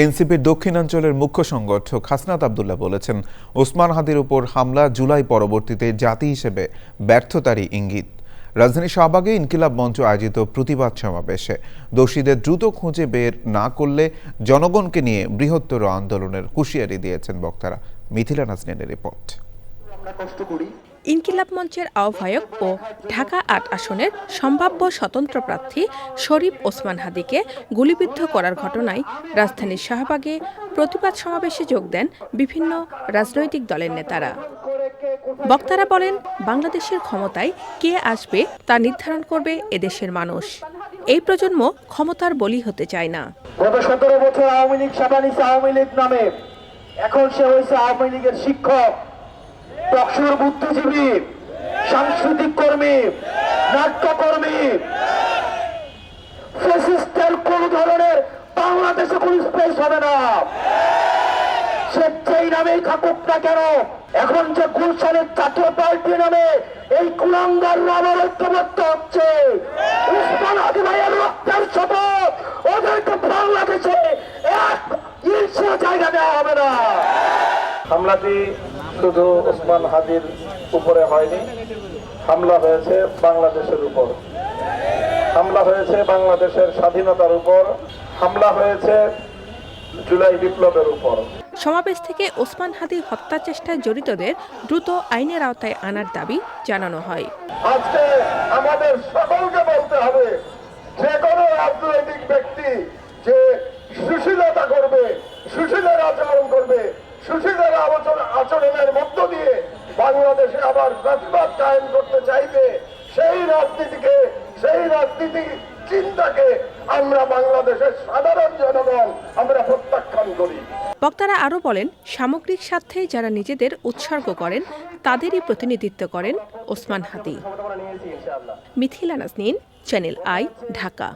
এনসিপির দক্ষিণাঞ্চলের মুখ্য সংগঠক হাসনাত আব্দুল্লাহ বলেছেন, ওসমান হাদির উপর হামলা জুলাই পরবর্তীতে জাতি হিসেবে ব্যর্থতারই ইঙ্গিত। রাজধানী শাহবাগে ইনকিলাব মঞ্চ আয়োজিত প্রতিবাদ সমাবেশে দোষীদের দ্রুত খুঁজে বের না করলে জনগণকে নিয়ে বৃহত্তর আন্দোলনের হুঁশিয়ারি দিয়েছেন বক্তারা। মিথিলা নাজনীনের রিপোর্ট। ইনকিলাব মঞ্চের আহ্বায়ক ও ঢাকা ৮ আসনের সম্ভাব্য স্বতন্ত্র প্রার্থী শরীফ ওসমান হাদিকে গুলিবিদ্ধ করার ঘটনায় রাজধানীর শাহবাগে প্রতিবাদ সমাবেশে যোগ দেন বিভিন্ন রাজনৈতিক দলের নেতারা। বক্তারা বলেন, বাংলাদেশের ক্ষমতায় কে আসবে তা নির্ধারণ করবে এদেশের মানুষ। এই প্রজন্ম ক্ষমতার বলি হতে চায় না। গত ১৭ বছর আওয়ামী লীগ সাবানিছে আওয়ামী লীগ নামে, এখন সে হয়েছে আওয়ামী লীগের শিক্ষক, টকশোর বুদ্ধিজীবী, সাংস্কৃতিক কর্মী, নাট্যকর্মী। ফ্যাসিস্টের কোন ধরনের বাংলাদেশে কোন স্পেস হবে না, সে যেই নামেই থাকুক না কেন। এখন যে গুলশানের জাতীয় পার্টি নামে এই কুলাঙ্গাররা আবার ঐক্যবদ্ধ হচ্ছে, ওসমান হাদি ভাইয়ের রক্তের শপথ, ওদেরকে বাংলাদেশে এক ইঞ্চি জায়গা দেওয়া হবে না। হামলাটি শুধু ওসমান হাদির উপরে হয়নি, হামলা হয়েছে বাংলাদেশের উপর, হামলা হয়েছে বাংলাদেশের স্বাধীনতার উপর, হামলা হয়েছে জুলাই বিপ্লবের উপর। সমাবেশ থেকে ওসমান হাদি হত্যা চেষ্টায় জড়িতদের দ্রুত আইনের আওতায় আনার দাবি জানানো হয়। আজকে আমাদের সকলকে বলতে হবে, যে কোনো রাজনৈতিক ব্যক্তি যে সুশীলতা করবে, সুশীলের আচরণ করবে, সুশীলের আচরণের মধ্য দিয়ে বাংলাদেশে আবার প্রতিবাদ কায়েম করতে চাইবে, সেই রাজনীতিকে, সেই রাজনীতি চিন্তাকে আমরা বাংলাদেশের সাধারণ জনগণ আমরা প্রত্যাখ্যান করি। বক্তারা আরও বলেন, সামগ্রিক স্বার্থে যারা নিজেদের উৎসর্গ করেন তাদেরই প্রতিনিধিত্ব করেন ওসমান হাদি। Mithila Nazneen, channel I, Dhaka.